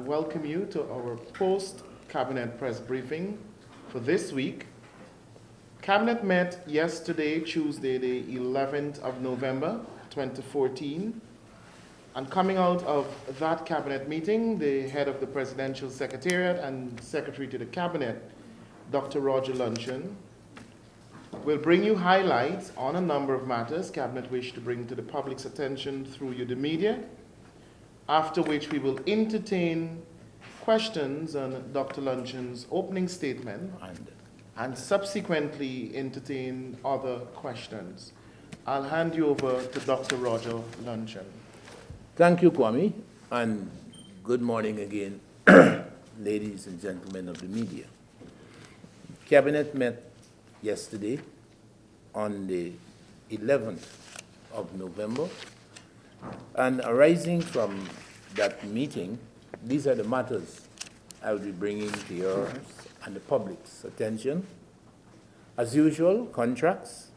welcome you to our post-Cabinet press briefing for this week. Cabinet met yesterday, Tuesday, the 11th of November, 2014. And coming out of that Cabinet meeting, the head of the Presidential Secretariat and Secretary to the Cabinet, Dr. Roger Luncheon, will bring you highlights on a number of matters Cabinet wished to bring to the public's attention through you, the media, after which we will entertain questions on Dr. Luncheon's opening statement and subsequently entertain other questions. I'll hand you over to Dr. Roger Luncheon. Thank you, Kwame, and good morning again, ladies and gentlemen of the media. Cabinet met yesterday on the 11th of November, and arising from that meeting, these are the matters I will be bringing to yours and the public's attention. As usual, contracts,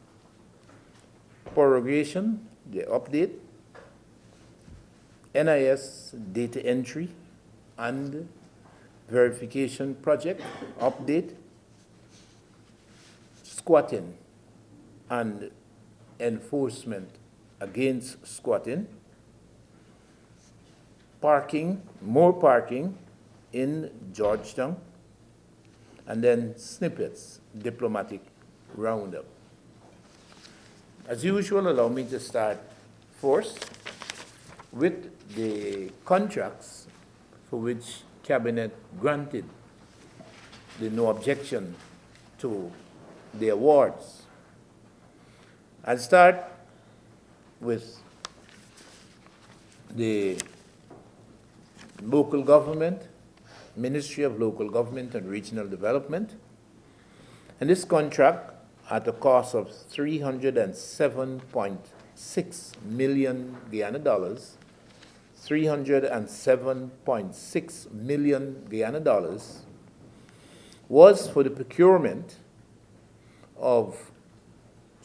prorogation, the update, NIS data entry and verification project update, squatting and enforcement against squatting, parking, more parking in Georgetown, and then snippets, diplomatic roundup. As usual, allow me to start first with the contracts for which Cabinet granted the no objection to the awards. I'll start with the local government, Ministry of Local Government and Regional Development. And this contract, at a cost of $307.6 million Guyana dollars, $307.6 million Guyana dollars, was for the procurement of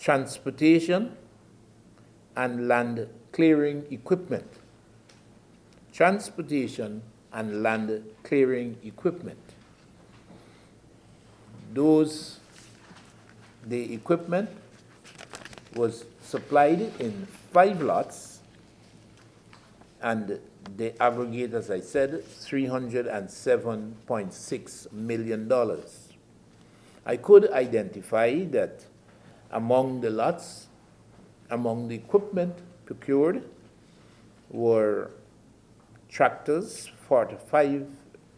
transportation and land clearing equipment. Transportation and land clearing equipment. The equipment was supplied in 5 lots, and they aggregate, as I said, $307.6 million. I could identify that among the lots, among the equipment procured, were tractors, 45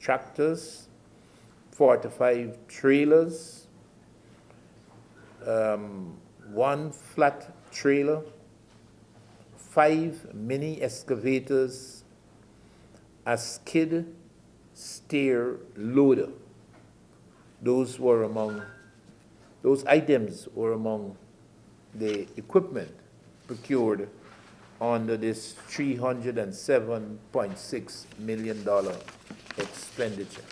tractors, 45 trailers, 1 flat trailer, 5 mini excavators, a skid steer loader. Those items were among the equipment procured under this $307.6 million expenditure.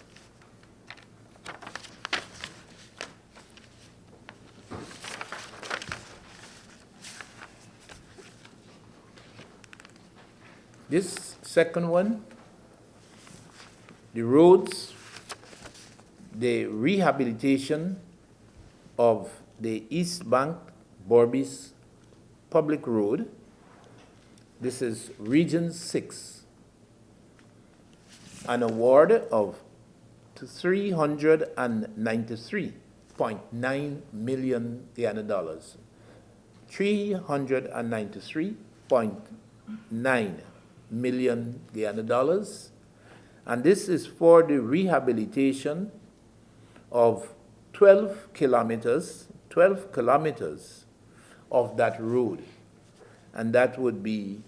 This second one, the roads, the rehabilitation of the East Bank Borbis Public Road. This is Region 6. An award of $393.9 million Guyana dollars. $393.9 million Guyana dollars. And this is for the rehabilitation of 12 kilometers of that road. And that would be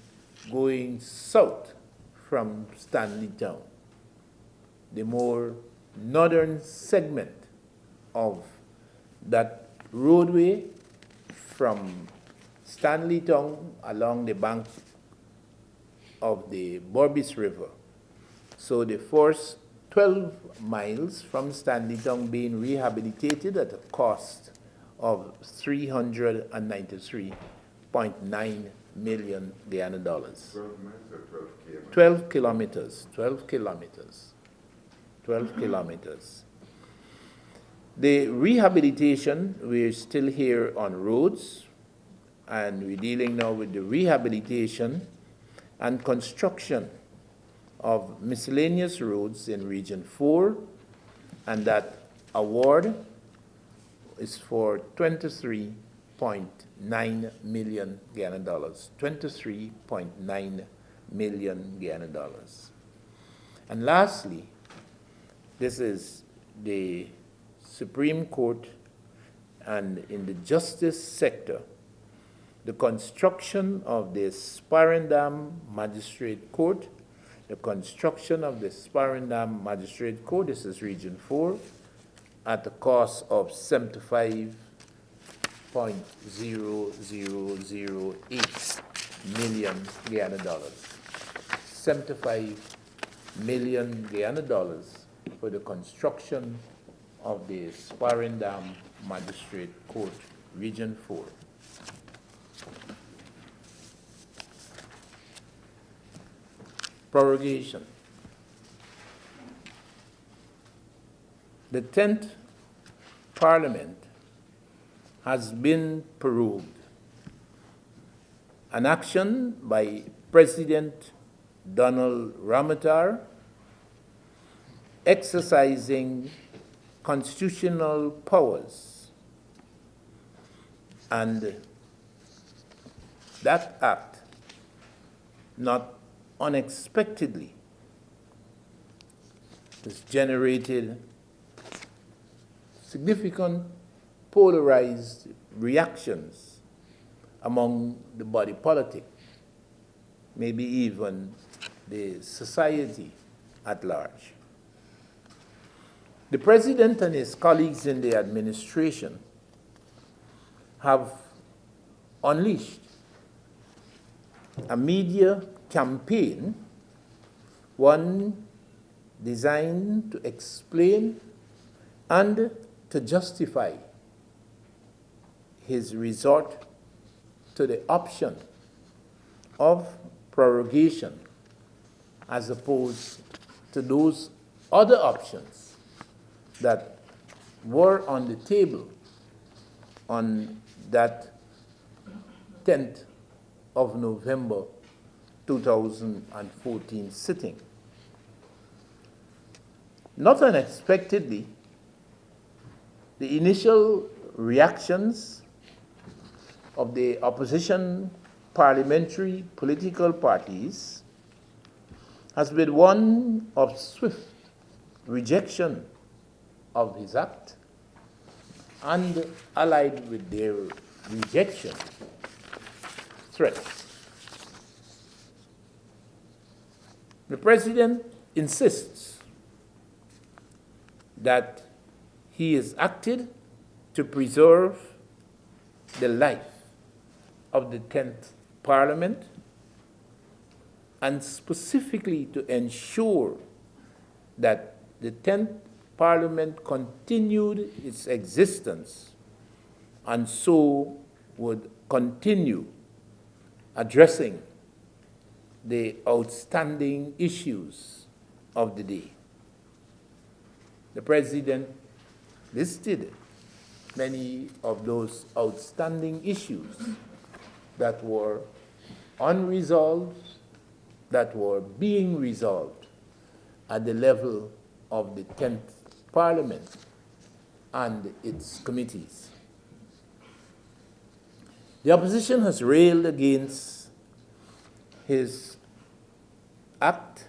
going south from Stanleytown, the more northern segment of that roadway from Stanleytown along the bank of the Borbis River. So the first 12 miles from Stanleytown being rehabilitated at a cost of $393.9 million Guyana dollars. 12 miles or 12 kilometers? 12 kilometers. 12 kilometers. The rehabilitation, we're still here on roads, and we're dealing now with the rehabilitation and construction of miscellaneous roads in Region 4, and that award is for $23.9 million Ghana dollars. $23.9 million Ghana dollars. And lastly, this is the Supreme Court, and in the justice sector, the construction of the Sparendam Magistrate Court, the construction of the Sparendam Magistrate Court, this is Region 4, at the cost of $75.0008 million Ghana dollars. 75 million Ghana dollars for the construction of the Sparendam Magistrate Court, Region 4. Prorogation. The 10th Parliament has been prorogued. An action by President Donald Ramotar exercising constitutional powers, and that act, not unexpectedly, has generated significant polarized reactions among the body politic, maybe even the society at large. The President and his colleagues in the administration have unleashed a media campaign, one designed to explain and to justify his resort to the option of prorogation as opposed to those other options that were on the table on that 10th of November 2014 sitting. Not unexpectedly, the initial reactions of the opposition parliamentary political parties has been one of swift rejection of his act, and allied with their rejection, threats. The President insists that he has acted to preserve the life of the 10th Parliament, and specifically to ensure that the 10th Parliament continued its existence and so would continue addressing the outstanding issues of the day. The President listed many of those outstanding issues that were unresolved, that were being resolved at the level of the 10th Parliament and its committees. The opposition has railed against his act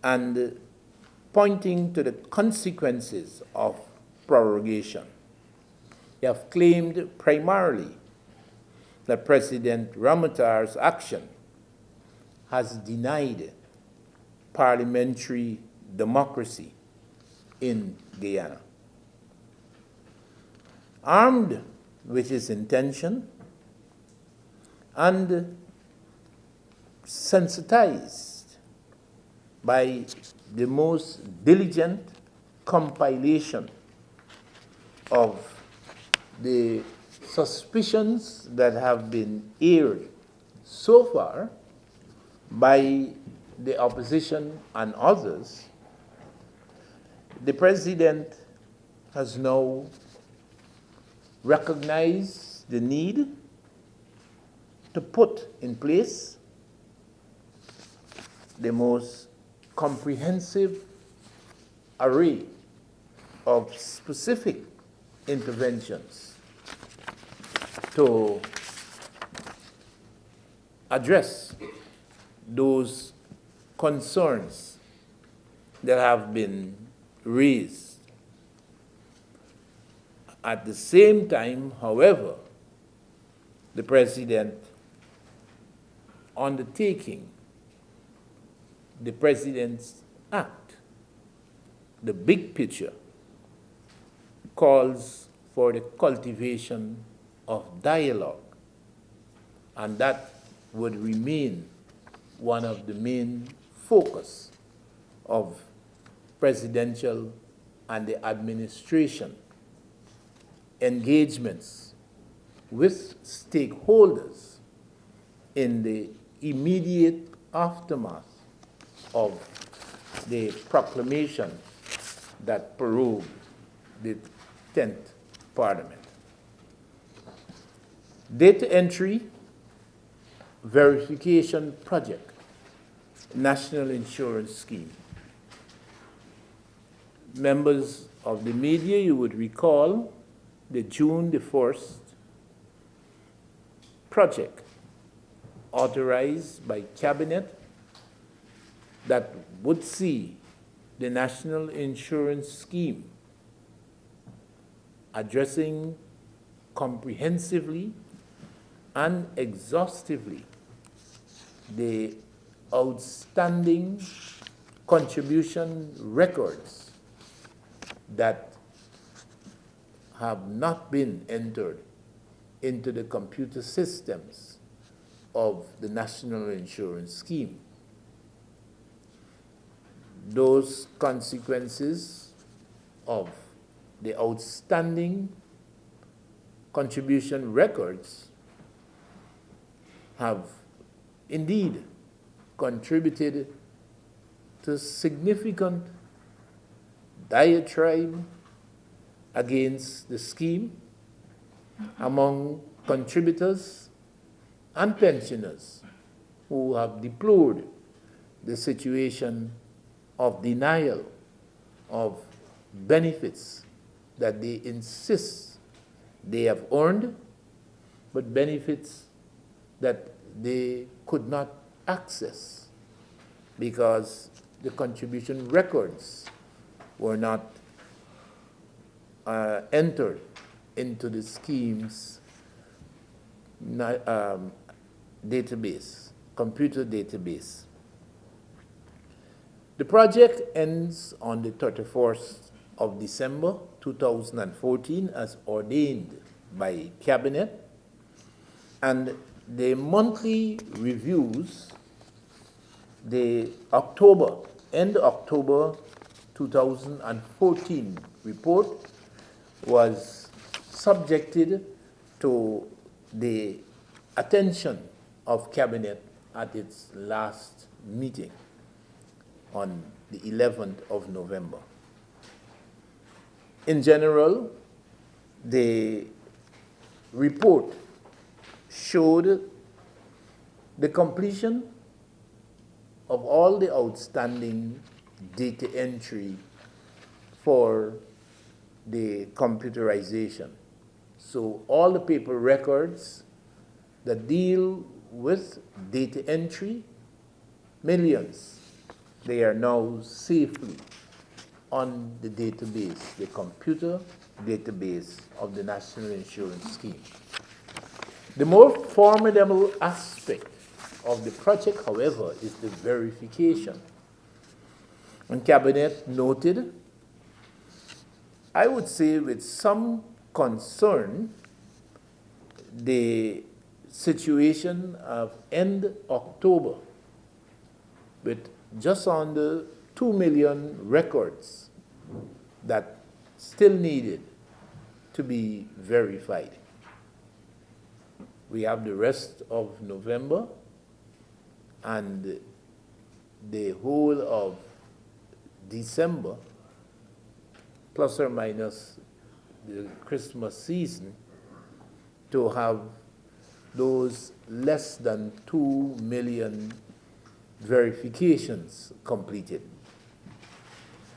and pointing to the consequences of prorogation. They have claimed primarily that President Ramotar's action has denied parliamentary democracy in Guyana. Armed with his intention and sensitized by the most diligent compilation of the suspicions that have been aired so far by the opposition and others, the President has now recognized the need to put in place the most comprehensive array of specific interventions to address those concerns that have been raised. At the same time, however, the President undertaking the President's Act, the big picture, calls for the cultivation of dialogue, and that would remain one of the main focus of presidential and the administration engagements with stakeholders in the immediate aftermath of the proclamation that prorogued the 10th Parliament. Data entry verification project, National Insurance Scheme. Members of the media, you would recall the June the 1st project authorized by Cabinet that would see the National Insurance Scheme addressing comprehensively and exhaustively the outstanding contribution records that have not been entered into the computer systems of the National Insurance Scheme. Those consequences of the outstanding contribution records have indeed contributed to significant diatribe against the scheme among contributors and pensioners who have deplored the situation of denial of benefits that they insist they have earned, but benefits that they could not access because the contribution records were not entered into the scheme's database, computer database. The project ends on the 31st of December 2014 as ordained by Cabinet, and the monthly reviews, the end October 2014 report was subjected to the attention of Cabinet at its last meeting on the 11th of November. In general, the report showed the completion of all the outstanding data entry for the computerization. So all the paper records that deal with data entry, millions, they are now safely on the database, the computer database of the National Insurance Scheme. The more formidable aspect of the project, however, is the verification. And Cabinet noted, I would say with some concern, the situation of end October with just under 2 million records that still needed to be verified. We have the rest of November and the whole of December plus or minus the Christmas season, to have those less than 2 million verifications completed.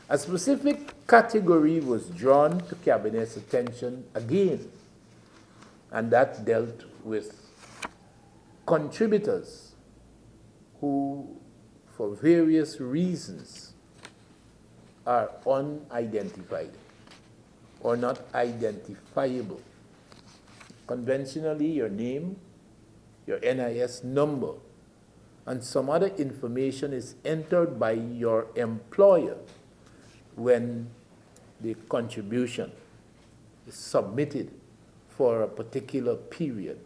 A specific category was drawn to Cabinet's attention again, and that dealt with contributors who, for various reasons, are unidentified or not identifiable. Conventionally, your name, your NIS number, and some other information is entered by your employer when the contribution is submitted for a particular period.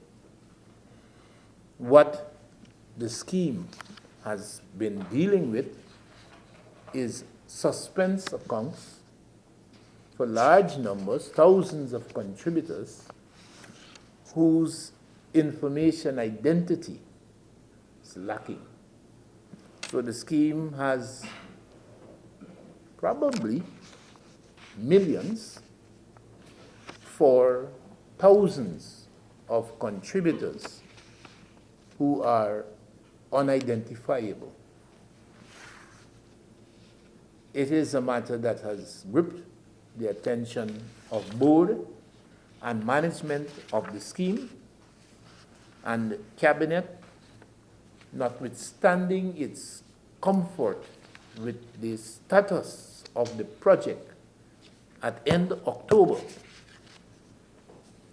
What the scheme has been dealing with is suspense accounts for large numbers, thousands of contributors, whose information identity is lacking. So the scheme has probably millions for thousands of contributors who are unidentifiable. It is a matter that has gripped the attention of board and management of the scheme, and Cabinet, notwithstanding its comfort with the status of the project at end October,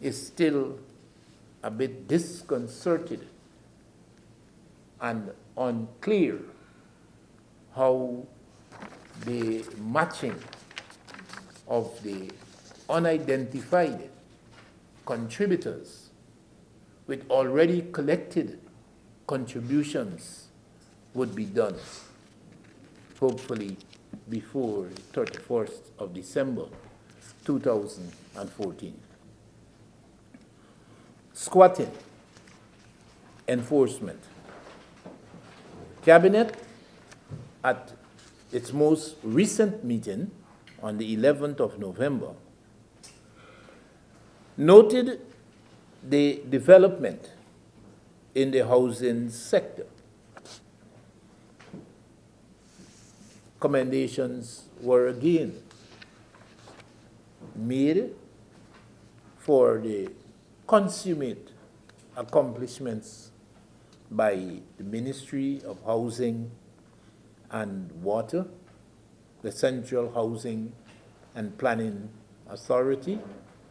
is still a bit disconcerted and unclear how the matching of the unidentified contributors with already collected contributions would be done, hopefully before 31st of December 2014. Squatting enforcement. Cabinet, at its most recent meeting on the 11th of November, noted the development in the housing sector. Commendations were again made for the consummate accomplishments by the Ministry of Housing and Water, the Central Housing and Planning Authority,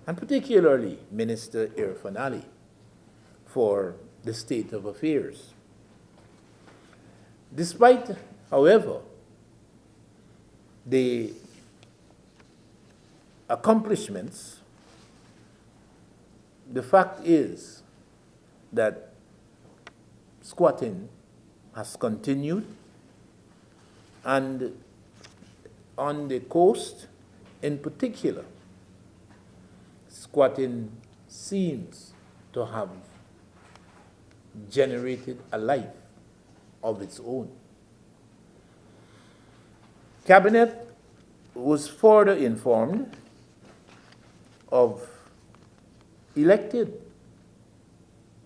and particularly Minister Irfan Ali for the state of affairs. Despite, however, the accomplishments, the fact is that squatting has continued, and on the coast in particular, squatting seems to have generated a life of its own. Cabinet was further informed of elected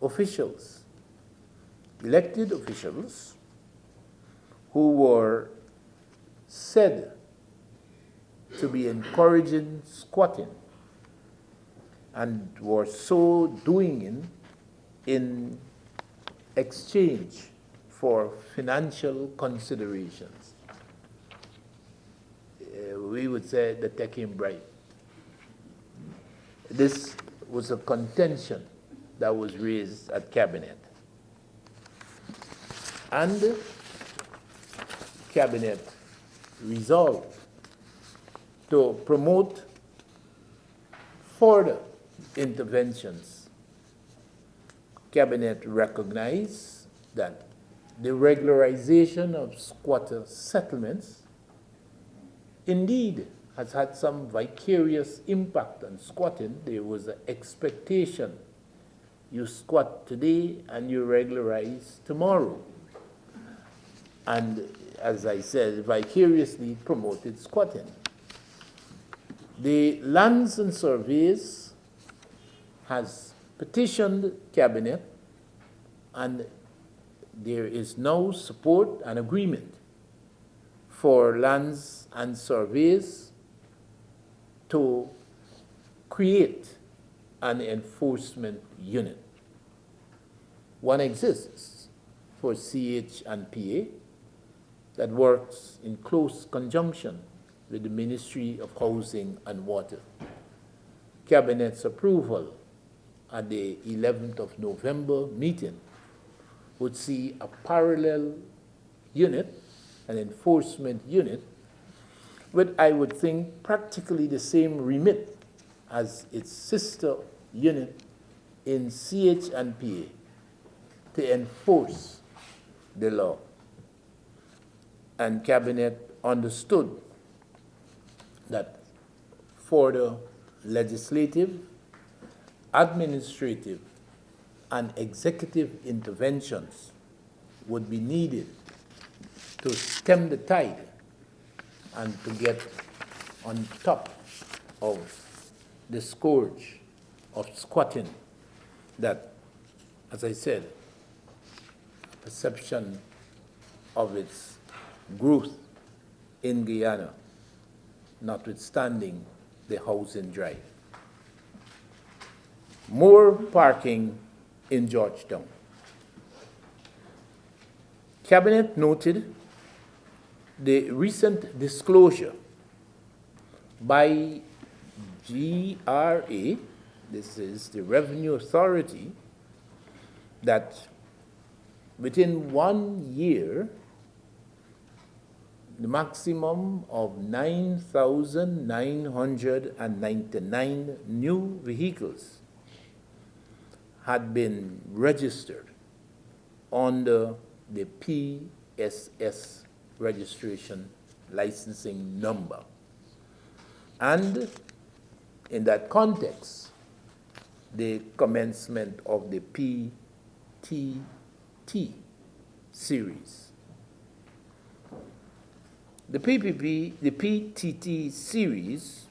officials who were said to be encouraging squatting and were so doing in exchange for financial considerations. We would say the taking bribe. This was a contention that was raised at Cabinet. And Cabinet resolved to promote further interventions. Cabinet recognized that the regularization of squatter settlements indeed has had some vicarious impact on squatting. There was an expectation. You squat today and you regularize tomorrow. And as I said, vicariously promoted squatting. The Lands and Surveys has petitioned Cabinet, and there is now support and agreement for Lands and Surveys to create an enforcement unit. One exists for CH and PA that works in close conjunction with the Ministry of Housing and Water. Cabinet's approval at the 11th of November meeting would see a parallel unit, an enforcement unit, with, I would think, practically the same remit as its sister unit in CH and PA to enforce the law. And Cabinet understood that further legislative, administrative, and executive interventions would be needed to stem the tide and to get on top of the scourge of squatting that, as I said, perception of its growth in Guyana, notwithstanding the housing drive. More parking in Georgetown. Cabinet noted the recent disclosure by GRA, this is the Revenue Authority, that within 1 year, the maximum of 9,999 new vehicles had been registered under the PSS registration licensing number. And in that context, the commencement of the PTT series. The PTT series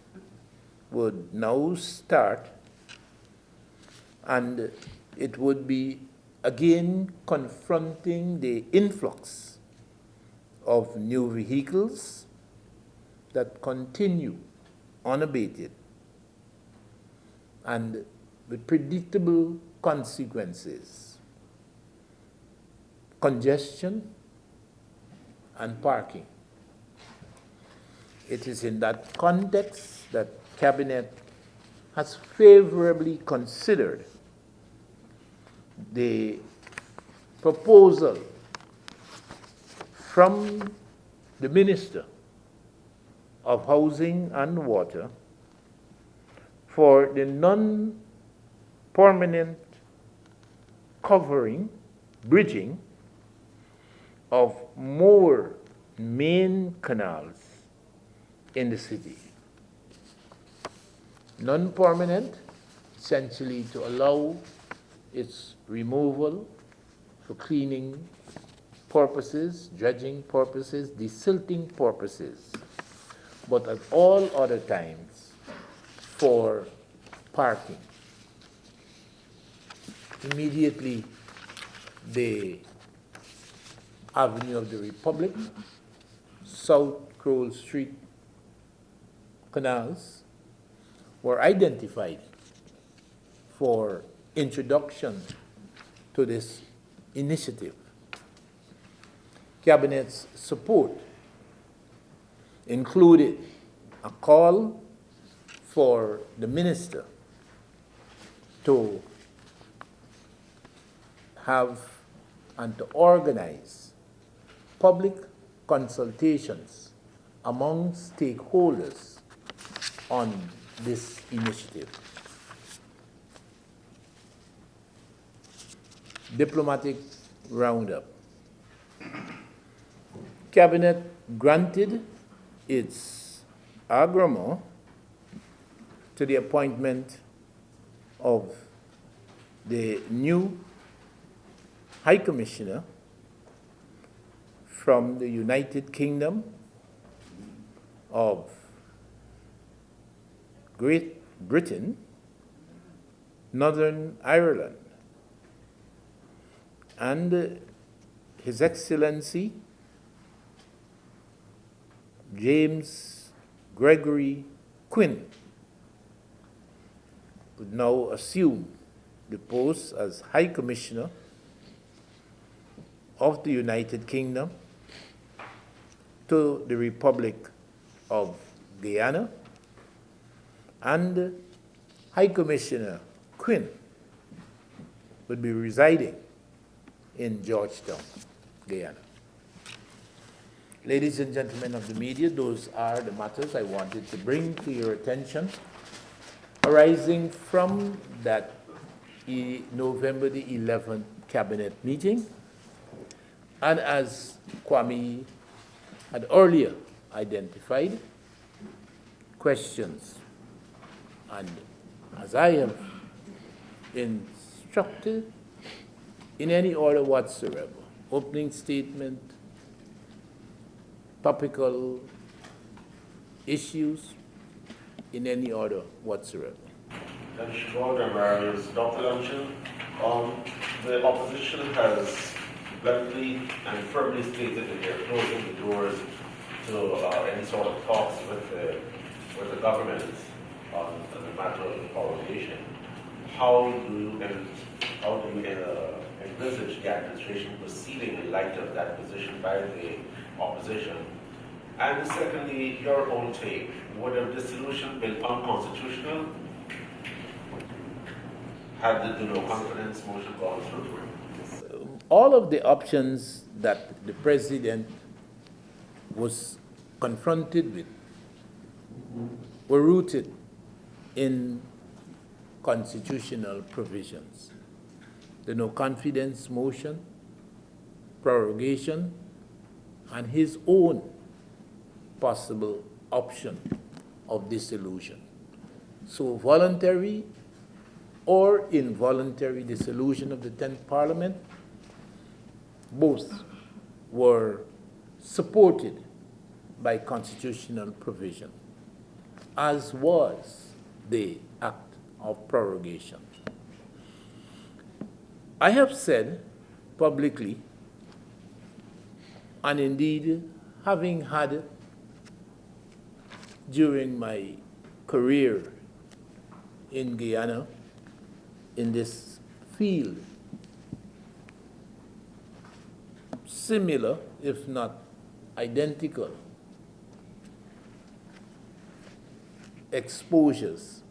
would now start, and it would be again confronting the influx of new vehicles that continue unabated and with predictable consequences: congestion and parking. It is in that context that Cabinet has favorably considered the proposal from the Minister of Housing and Water for the non-permanent bridging of more main canals in the city. Non-permanent, essentially to allow its removal for cleaning purposes, dredging purposes, desilting purposes, but at all other times for parking. Immediately, the Avenue of the Republic, South Crowell Street canals were identified for introduction to this initiative. Cabinet's support included a call for the minister to have and to organize public consultations among stakeholders on this initiative. Diplomatic roundup. Cabinet granted its agreement to the appointment of the new High Commissioner from the United Kingdom of Great Britain, Northern Ireland, and His Excellency James Gregory Quinn would now assume the post as High Commissioner of the United Kingdom to the Republic of Guyana, and High Commissioner Quinn would be residing in Georgetown, Guyana. Ladies and gentlemen of the media, those are the matters I wanted to bring to your attention, arising from that November the 11th cabinet meeting. And as Kwame had earlier identified, questions, and as I have instructed, in any order whatsoever, opening statement, topical issues, in any order whatsoever. Thank you, Dr. Luncheon. The opposition has bluntly and firmly stated that they're closing the doors to any sort of talks with the government on the matter of the prorogation. How do you envisage the administration proceeding in light of that position by the opposition? And secondly, your own take. Would a dissolution been unconstitutional had the no confidence motion gone through? All of the options that the president was confronted with were rooted in constitutional provisions. The no confidence motion, prorogation, and his own possible option of dissolution. So voluntary or involuntary dissolution of the 10th Parliament, both were supported by constitutional provision, as was the act of prorogation. I have said publicly, and indeed having had during my career in Guyana in this field similar, if not identical, exposures,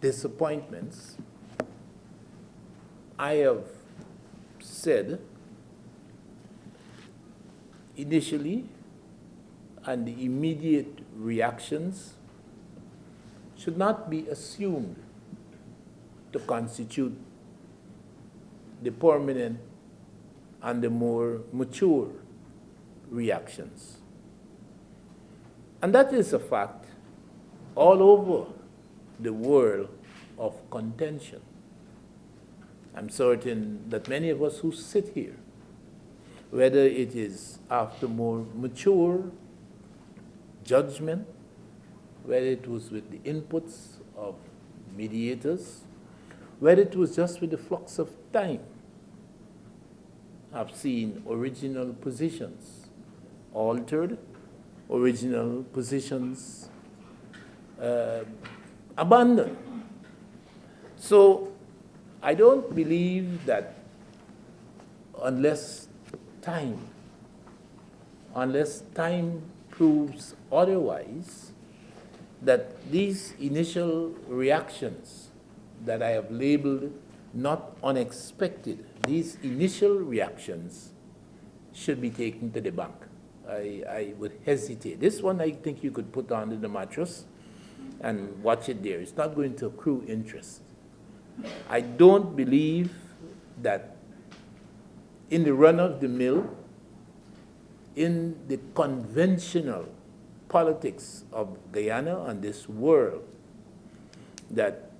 disappointments, I have said initially, and the immediate reactions should not be assumed to constitute the permanent and the more mature reactions. And that is a fact all over the world of contention. I'm certain that many of us who sit here, whether it is after more mature judgment, whether it was with the inputs of mediators, whether it was just with the flux of time, have seen original positions altered, original positions abandoned. So I don't believe that unless time proves otherwise, that these initial reactions that I have labeled not unexpected, these initial reactions should be taken to the bank. I would hesitate. This one I think you could put under the mattress and watch it there. It's not going to accrue interest. I don't believe that in the run-of-the-mill, in the conventional politics of Guyana and this world, that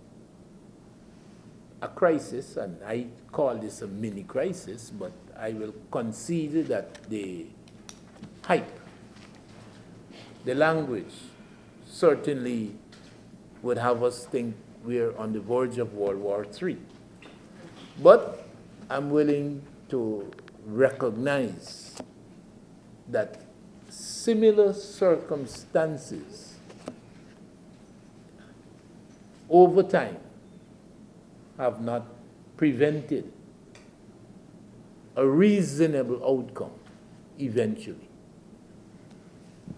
a crisis, and I call this a mini crisis, but I will concede that the hype, the language certainly would have us think we're on the verge of World War III. But I'm willing to recognize that similar circumstances over time have not prevented a reasonable outcome eventually.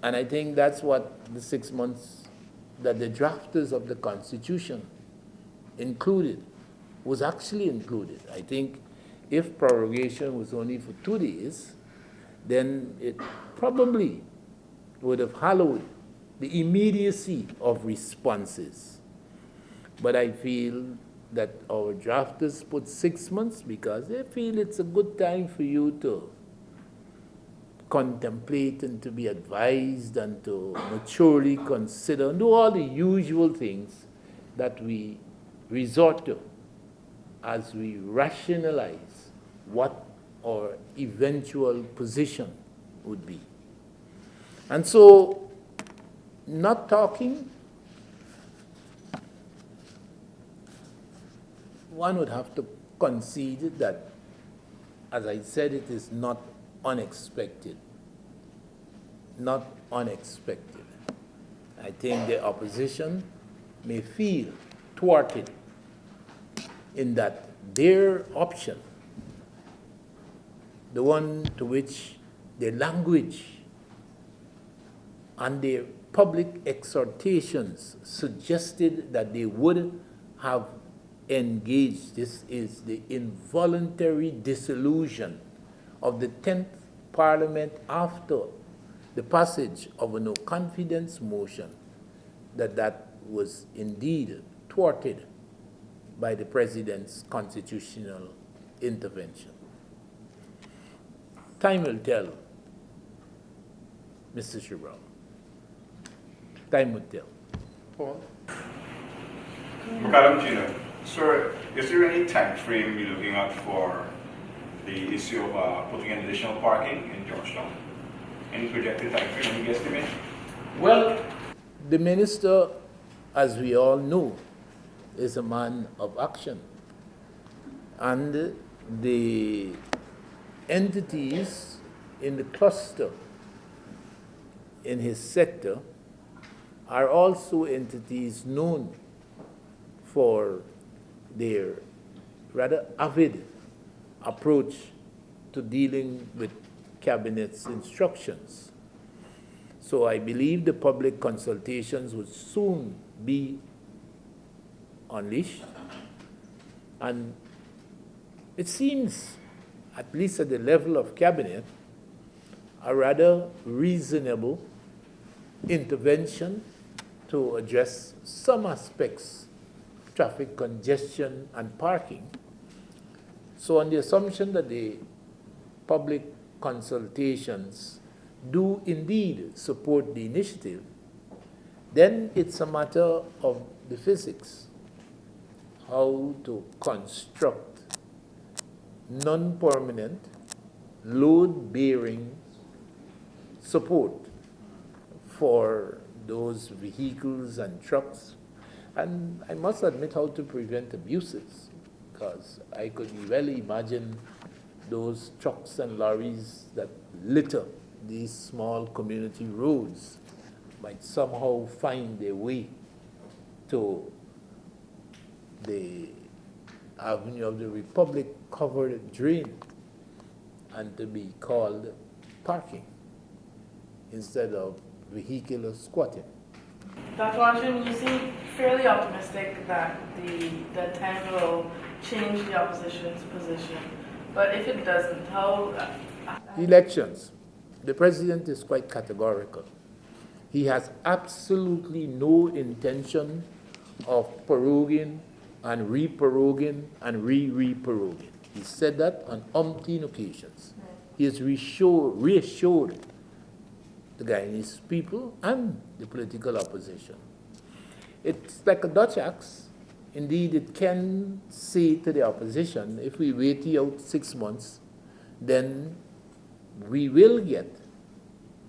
And I think that's what the 6 months that the drafters of the Constitution included was actually included. I think if prorogation was only for 2 days, then it probably would have hallowed the immediacy of responses. But I feel that our drafters put 6 months because they feel it's a good time for you to contemplate and to be advised and to maturely consider and do all the usual things that we resort to as we rationalize what our eventual position would be. And so, not talking, one would have to concede that, as I said, it is not unexpected. Not unexpected. I think the opposition may feel thwarted in that their option, the one to which their language and their public exhortations suggested that they would have engaged, this is the involuntary dissolution of the 10th Parliament after the passage of a no-confidence motion, that was indeed thwarted by the President's constitutional intervention. Time will tell, Mr. Shibral. Time will tell. Paul? Madam Gina, sir, is there any time frame you're looking at for the issue of putting in additional parking in Georgetown? Any projected time frame, any guesstimate? Well, the minister, as we all know, is a man of action. And the entities in the cluster in his sector are also entities known for their rather avid approach to dealing with Cabinet's instructions. So I believe the public consultations will soon be unleashed. And it seems, at least at the level of Cabinet, a rather reasonable intervention to address some aspects, traffic congestion and parking. So on the assumption that the public consultations do indeed support the initiative, then it's a matter of the physics, how to construct non-permanent, load-bearing support for those vehicles and trucks. And I must admit how to prevent abuses, because I could well imagine those trucks and lorries that litter these small community roads might somehow find their way to the Avenue of the Republic covered drain and to be called parking instead of vehicular squatting. Dr. Luncheon, you seem fairly optimistic that the 10 will change the opposition's position. But if it doesn't, how... Elections. The president is quite categorical. He has absolutely no intention of proroguing and re-proroguing and re-proroguing. He said that on umpteen occasions. He has reassured the Guyanese people and the political opposition. It's like a Dutch axe. Indeed, it can say to the opposition, if we wait out 6 months, then we will get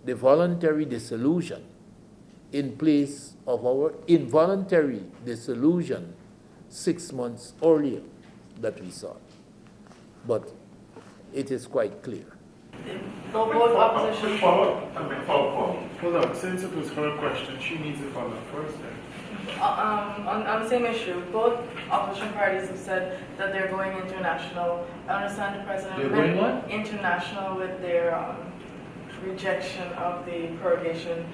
the voluntary dissolution in place of our involuntary dissolution 6 months earlier that we saw. But it is quite clear. Both opposition. Hold on, since it was her question, she needs to follow first then. On the same issue, both opposition parties have said that they're going international. I understand the president They're going what? international with their rejection of the prorogation.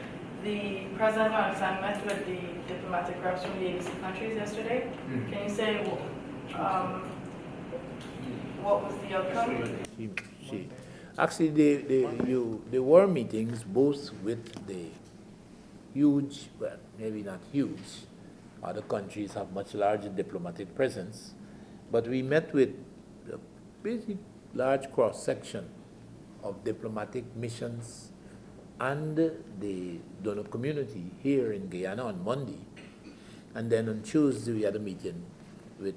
The president, I understand, met with the diplomatic reps from the ABC countries yesterday. Can you say what was the outcome? Actually, there were meetings both with the huge, well, maybe not huge, other countries have much larger diplomatic presence, but we met with a pretty large cross-section of diplomatic missions and the donor community here in Guyana on Monday. And then on Tuesday, we had a meeting with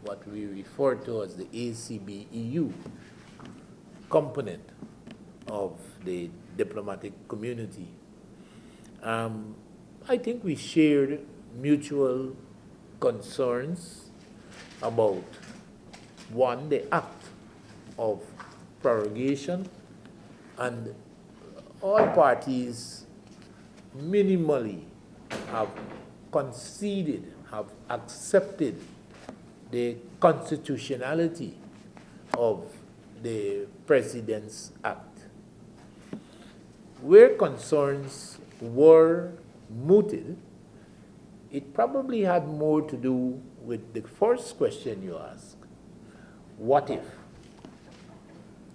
what we refer to as the ACB-EU component of the diplomatic community. I think we shared mutual concerns about, one, the act of prorogation, and all parties minimally have conceded, have accepted the constitutionality of the President's Act. Where concerns were mooted, it probably had more to do with the first question you asked. What if?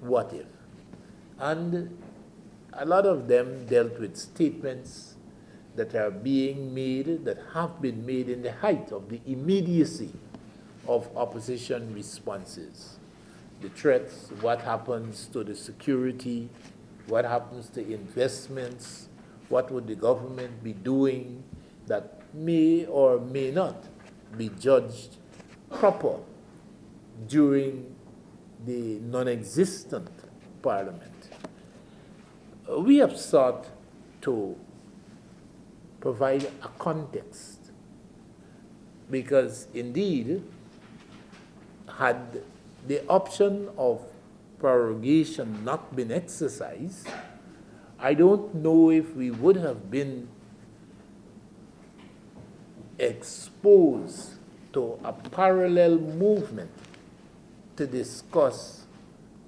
What if? And a lot of them dealt with statements that are being made, that have been made in the height of the immediacy of opposition responses. The threats, what happens to the security, what happens to investments, what would the government be doing that may or may not be judged proper during the non-existent parliament. We have sought to provide a context because indeed, had the option of prorogation not been exercised, I don't know if we would have been exposed to a parallel movement to discuss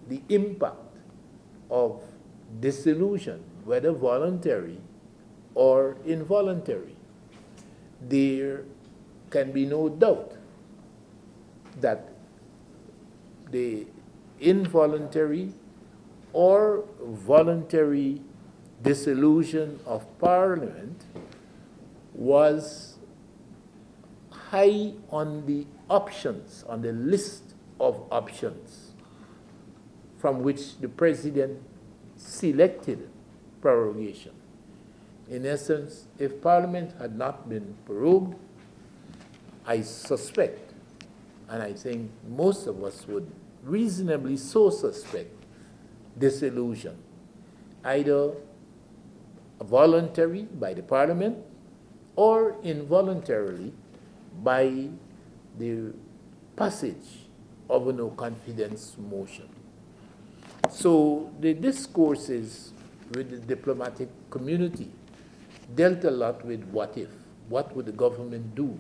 the impact of dissolution, whether voluntary or involuntary. There can be no doubt that the involuntary or voluntary dissolution of Parliament was high on the options, on the list of options from which the President selected prorogation. In essence, if Parliament had not been prorogued, I suspect, and I think most of us would reasonably so suspect, dissolution, either voluntary by the Parliament or involuntarily by the passage of a no confidence motion. So the discourses with the diplomatic community dealt a lot with what if, what would the government do,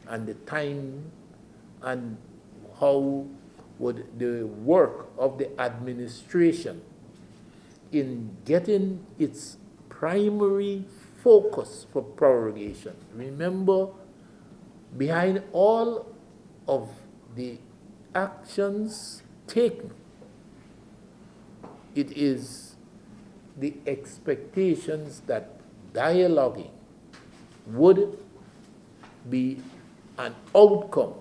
and the time, and how would the work of the administration in getting its primary focus for prorogation. Remember, behind all of the actions taken, it is the expectations that dialoguing would be an outcome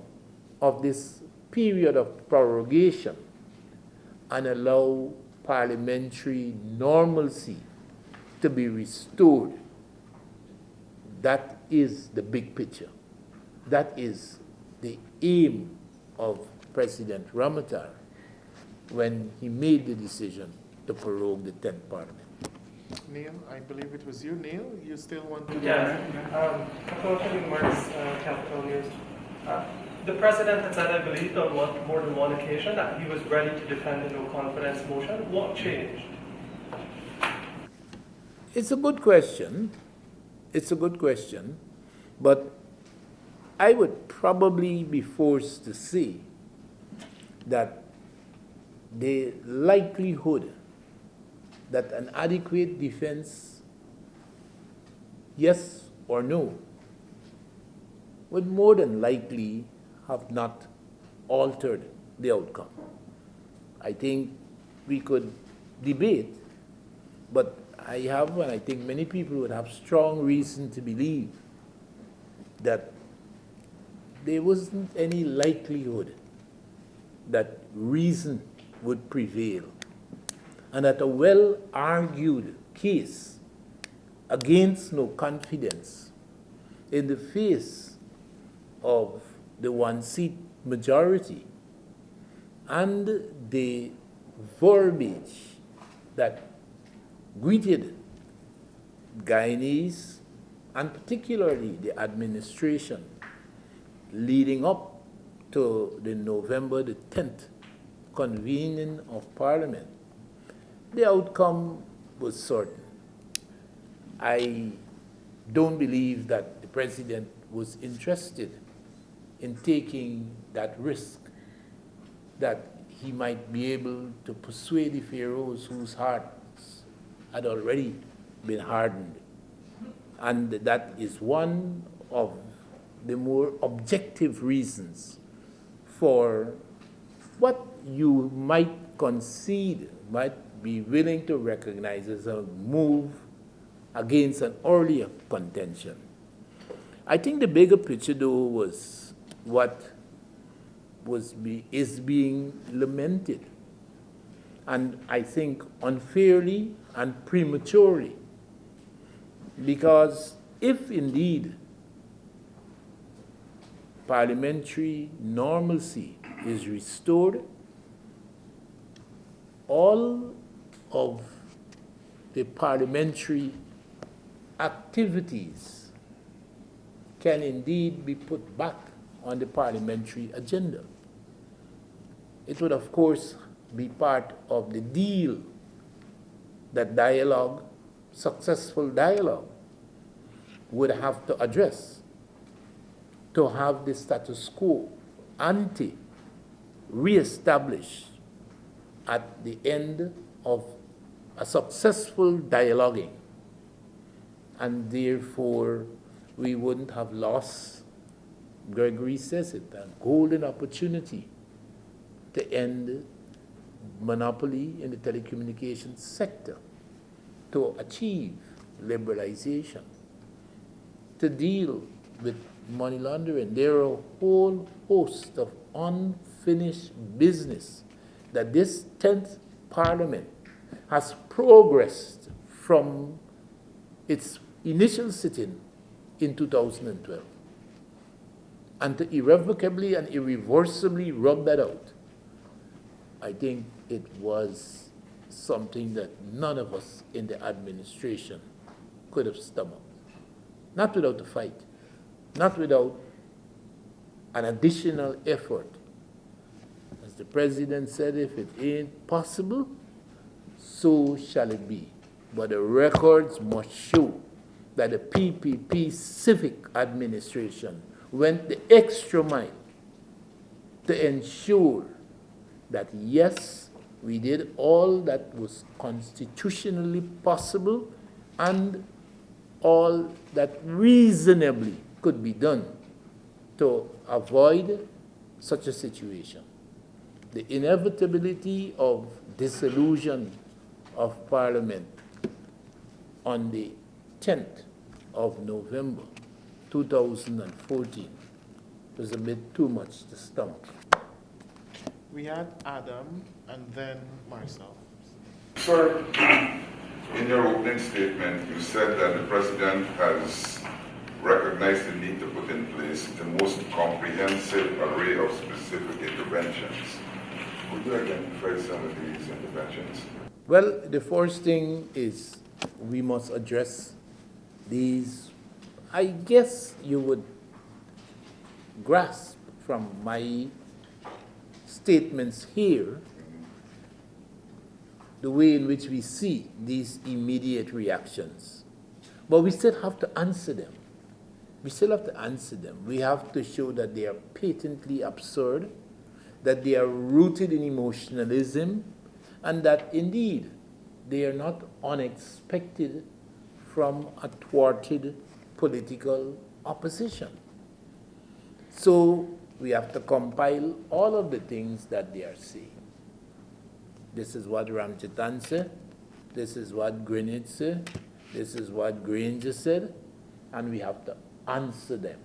of this period of prorogation and allow parliamentary normalcy to be restored. That is the big picture. That is the aim of President Ramatar when he made the decision to prorogue the 10th Parliament. Neil, I believe it was you. Neil, you still want to? Yes. Couple of remarks, Capital News. The president had said, I believe, on more than one occasion that he was ready to defend the no confidence motion. What changed? It's a good question. It's a good question. But I would probably be forced to say that the likelihood that an adequate defense, yes or no, would more than likely have not altered the outcome. I think we could debate, but I have, and I think many people would have strong reason to believe that there wasn't any likelihood that reason would prevail, and that a well-argued case against no confidence in the face of the one-seat majority and the verbiage that greeted Guyanese and particularly the administration leading up to the November the 10th convening of Parliament, the outcome was certain. I don't believe that the president was interested in taking that risk, that he might be able to persuade the pharaohs whose hearts had already been hardened. And that is one of the more objective reasons for what you might concede, might be willing to recognize as a move against an earlier contention. I think the bigger picture, though, was what is being lamented, and I think unfairly and prematurely, because if indeed parliamentary normalcy is restored, all of the parliamentary activities can indeed be put back on the parliamentary agenda. It would, of course, be part of the deal that dialogue, successful dialogue, would have to address to have the status quo ante reestablished at the end of a successful dialoguing. And therefore, we wouldn't have lost, Gregory says it, a golden opportunity to end monopoly in the telecommunications sector, to achieve liberalization, to deal with money laundering. There are a whole host of unfinished business that this 10th Parliament has progressed from its initial sitting in 2012, and to irrevocably and irreversibly rub that out. I think it was something that none of us in the administration could have stomached. Not without a fight, not without an additional effort. As the president said, if it ain't possible, so shall it be. But the records must show that the PPP civic administration went the extra mile to ensure that, yes, we did all that was constitutionally possible and all that reasonably could be done to avoid such a situation. The inevitability of dissolution of Parliament on the 10th of November 2014 was a bit too much to stomach. We had Adam and then Marcel. Sir, in your opening statement, you said that the President has recognized the need to put in place the most comprehensive array of specific interventions. Could you identify some of these interventions? Well, the first thing is we must address these. I guess you would grasp from my statements here the way in which we see these immediate reactions. But we still have to answer them. We still have to answer them. We have to show that they are patently absurd, that they are rooted in emotionalism, and that indeed they are not unexpected from a thwarted political opposition. So we have to compile all of the things that they are saying. This is what Ramchitan said, this is what Greenwich said, this is what Granger said, and we have to answer them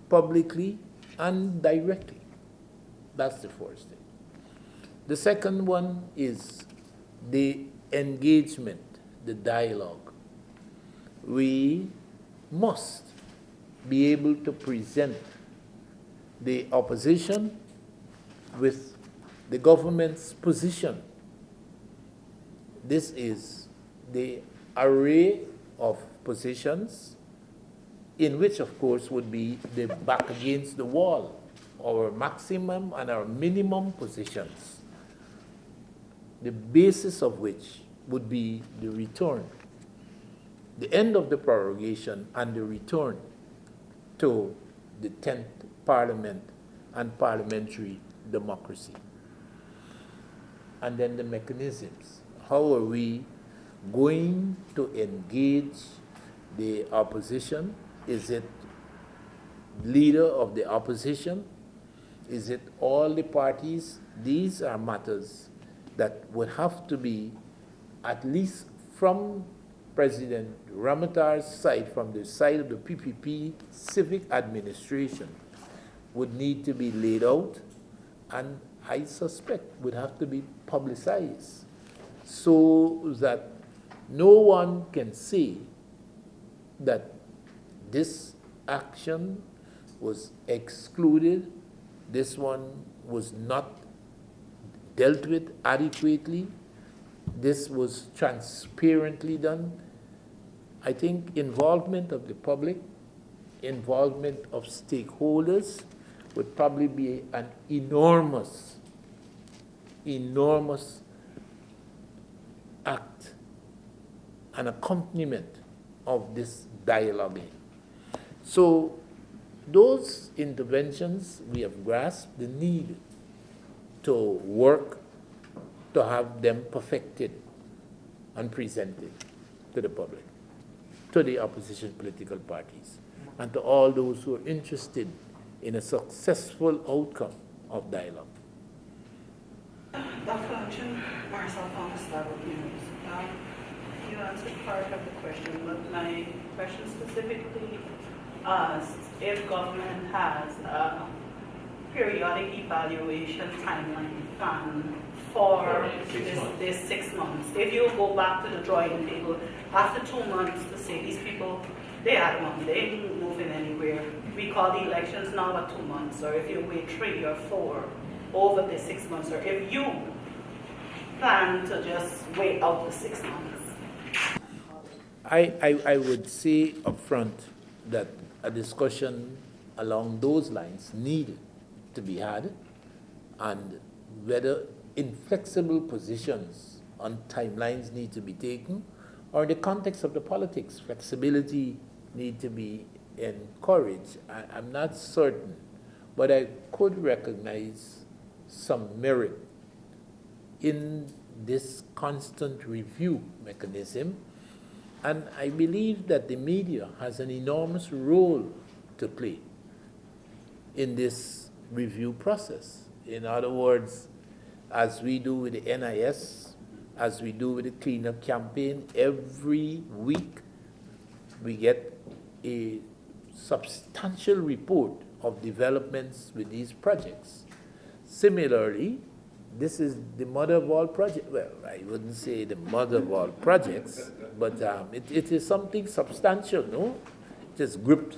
publicly and directly. That's the first thing. The second one is the engagement, the dialogue. We must be able to present the opposition with the government's position. This is the array of positions in which, of course, would be the back against the wall, our maximum and our minimum positions, the basis of which would be the return, the end of the prorogation and the return to the 10th Parliament and parliamentary democracy. And then the mechanisms. How are we going to engage the opposition? Is it leader of the opposition? Is it all the parties? These are matters that would have to be, at least from President Ramatar's side, from the side of the PPP civic administration, would need to be laid out, and I suspect would have to be publicized so that no one can say that this action was excluded, this one was not dealt with adequately, this was transparently done. I think involvement of the public, involvement of stakeholders would probably be an enormous act, an accompaniment of this dialoguing. So those interventions, we have grasped the need to work to have them perfected and presented to the public, to the opposition political parties, and to all those who are interested in a successful outcome of dialogue. Dr. Luncheon, Marcel Thomas, Starbuck News. You answered part of the question, but my question specifically asks if government has a periodic evaluation timeline plan for this 6 months. If you go back to the drawing table after 2 months to say these people, they had one, they ain't moving anywhere. We call the elections now at 2 months, or if you wait 3 or 4 over the 6 months, or if you plan to just wait out the 6 months. I would say up front that a discussion along those lines needed to be had, and whether inflexible positions on timelines need to be taken, or in the context of the politics, flexibility need to be encouraged. I'm not certain, but I could recognize some merit in this constant review mechanism, and I believe that the media has an enormous role to play in this review process. In other words, as we do with the NIS, as we do with the cleanup campaign, every week we get a substantial report of developments with these projects. Similarly, this is the mother of all projects. Well, I wouldn't say the mother of all projects, but it is something substantial, no? It has gripped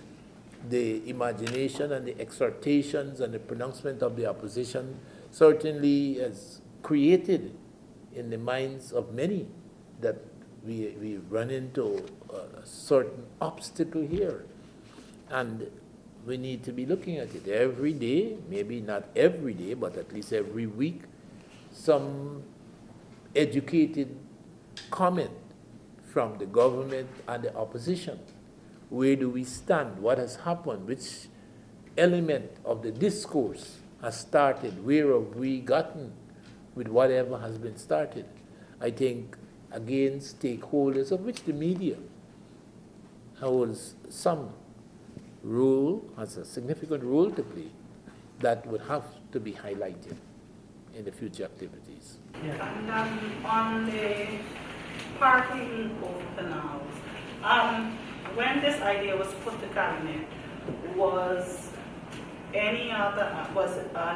the imagination and the exhortations and the pronouncement of the opposition, certainly has created in the minds of many that we run into a certain obstacle here. And we need to be looking at it every day, maybe not every day, but at least every week, some educated comment from the government and the opposition. Where do we stand? What has happened? Which element of the discourse has started? Where have we gotten with whatever has been started? I think, again, stakeholders, of which the media holds some role, has a significant role to play, that would have to be highlighted in the future activities. Yeah. And on the parking over canals, when this idea was put to cabinet, was an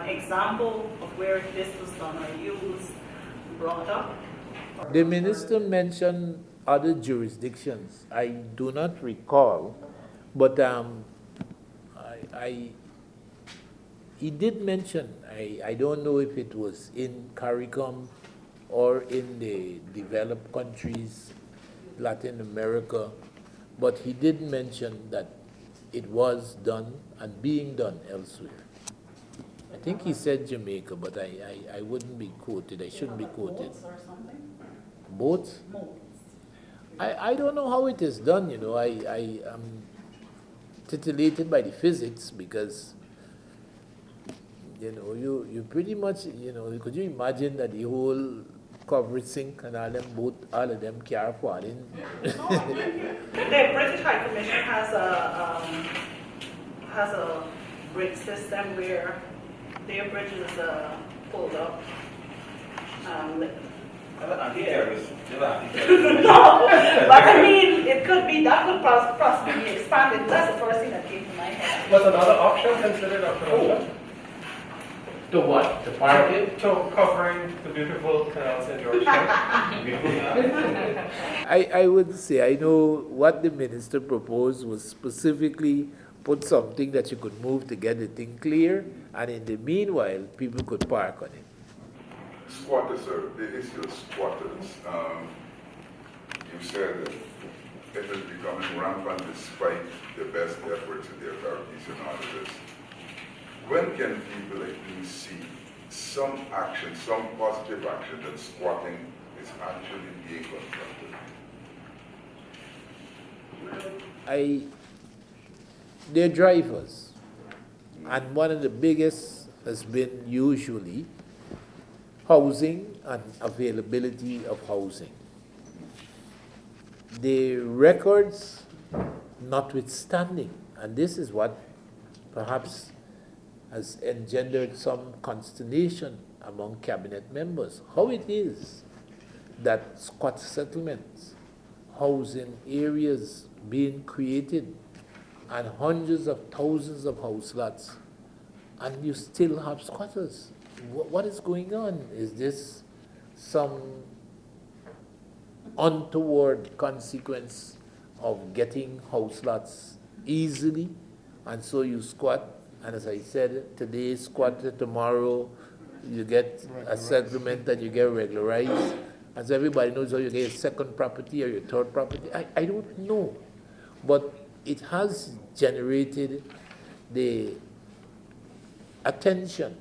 example of where this was done or used brought up? The minister mentioned other jurisdictions. I do not recall, but he did mention, I don't know if it was in CARICOM or in the developed countries, Latin America, but he did mention that it was done and being done elsewhere. I think he said Jamaica, but I wouldn't be quoted. I shouldn't be quoted. Boats or something? Boats? Boats. I don't know how it is done, you know. I am titillated by the physics because, you know, you pretty much, you know, could you imagine that the whole covered sink and all of them car falling? The British High Commission has a bridge system where their bridges pulled up. No, but I mean, it could be, that could possibly be expanded. That's the first thing that came to my head. Was another option considered, Dr. Roger? To what? To park it? To covering the beautiful canals in Georgetown? I would say I know what the minister proposed was specifically put something that you could move to get the thing clear, and in the meanwhile, people could park on it. Squatters, sir, the issue of squatters. You said that it is becoming rampant despite the best efforts of the authorities and all of this. When can people at least see some action, some positive action that squatting is actually being confronted? They're drivers, and one of the biggest has been usually housing and availability of housing. The records notwithstanding, and this is what perhaps has engendered some consternation among cabinet members, how it is that squat settlements, housing areas being created, and hundreds of thousands of house lots, and you still have squatters. What is going on? Is this some untoward consequence of getting house lots easily, and so you squat? And as I said, today squat, tomorrow you get a settlement and you get regularized. As everybody knows, how you get a second property or your third property. I don't know. But it has generated the attention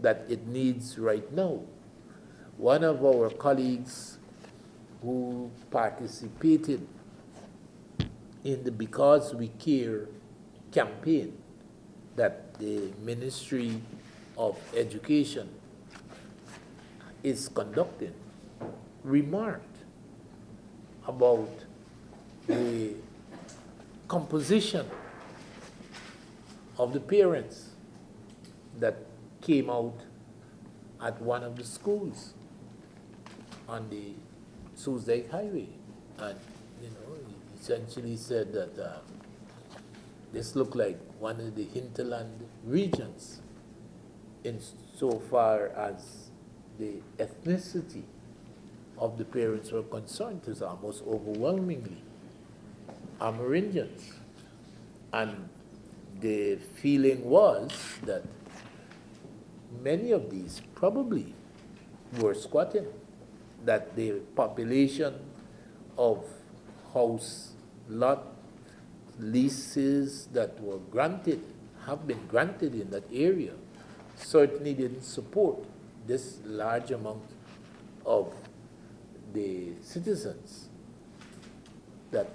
that it needs right now. One of our colleagues who participated in the Because We Care campaign that the Ministry of Education is conducting remarked about the composition of the parents that came out at one of the schools on the Suzdike Highway. And, you know, he essentially said that this looked like one of the hinterland regions in so far as the ethnicity of the parents were concerned. It was almost overwhelmingly Amerindians. And the feeling was that many of these probably were squatting, that the population of house lot leases that were granted, have been granted in that area, certainly didn't support this large amount of the citizens that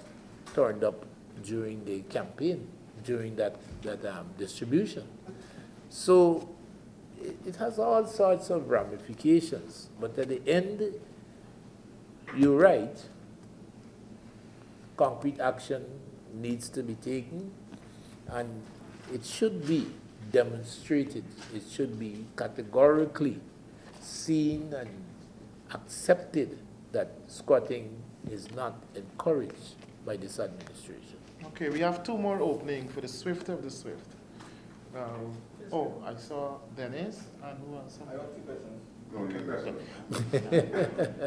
turned up during the campaign, during that distribution. So it has all sorts of ramifications, but at the end, you're right, concrete action needs to be taken, and it should be demonstrated, it should be categorically seen and accepted that squatting is not encouraged by this administration. Okay, we have two more openings for the Swift of the Swift. Oh, I saw Dennis, and who else? I got 2 questions.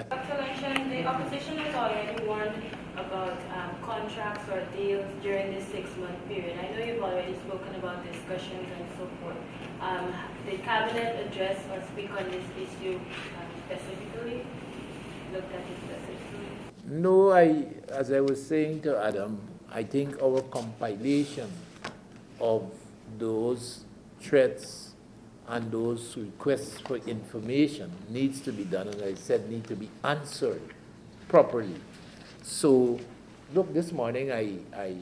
Dr. Luncheon, the opposition has already warned about contracts or deals during this 6-month period. I know you've already spoken about discussions and so forth. The cabinet address or speak on this issue specifically? Looked at it specifically? No, as I was saying to Adam, I think our compilation of those threats and those requests for information needs to be done, and I said need to be answered properly. So, look, this morning I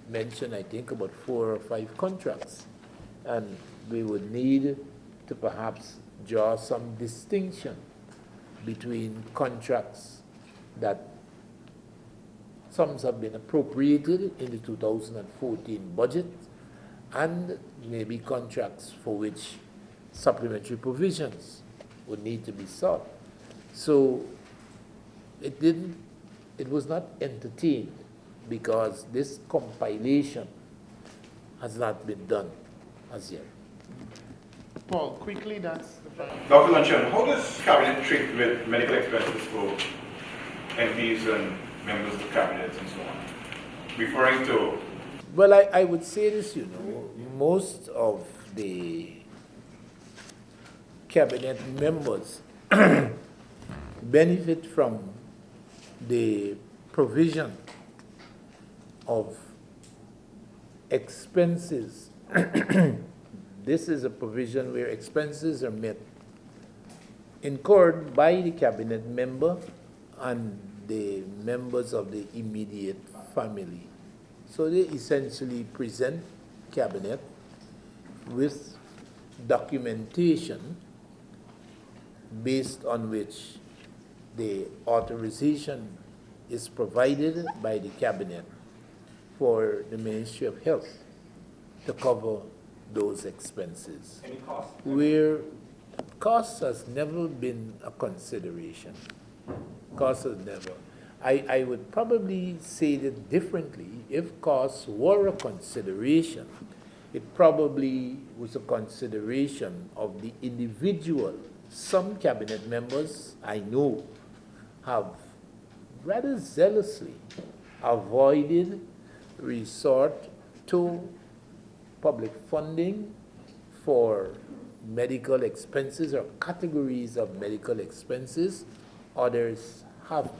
mentioned, I think, about 4 or 5 contracts, and we would need to perhaps draw some distinction between contracts that some have been appropriated in the 2014 budget, and maybe contracts for which supplementary provisions would need to be sought. So it was not entertained because this compilation has not been done as yet. Paul, quickly, that's the final. Dr. Luncheon, how does cabinet treat with medical expenses for MPs and members of the cabinet and so on? Referring to... Well, I would say this, most of the cabinet members benefit from the provision of expenses. This is a provision where expenses are incurred by the cabinet member and the members of the immediate family. So they essentially present cabinet with documentation based on which the authorization is provided by the cabinet for the Ministry of Health to cover those expenses. Any cost? Where cost has never been a consideration. Cost has never. I would probably say it differently. If costs were a consideration, it probably was a consideration of the individual. Some cabinet members I know have rather zealously avoided resort to public funding for medical expenses or categories of medical expenses. Others haven't.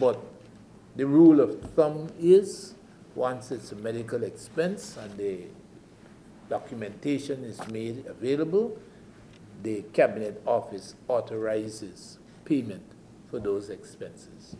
But the rule of thumb is once it's a medical expense and the documentation is made available, the Cabinet Office authorizes payment for those expenses.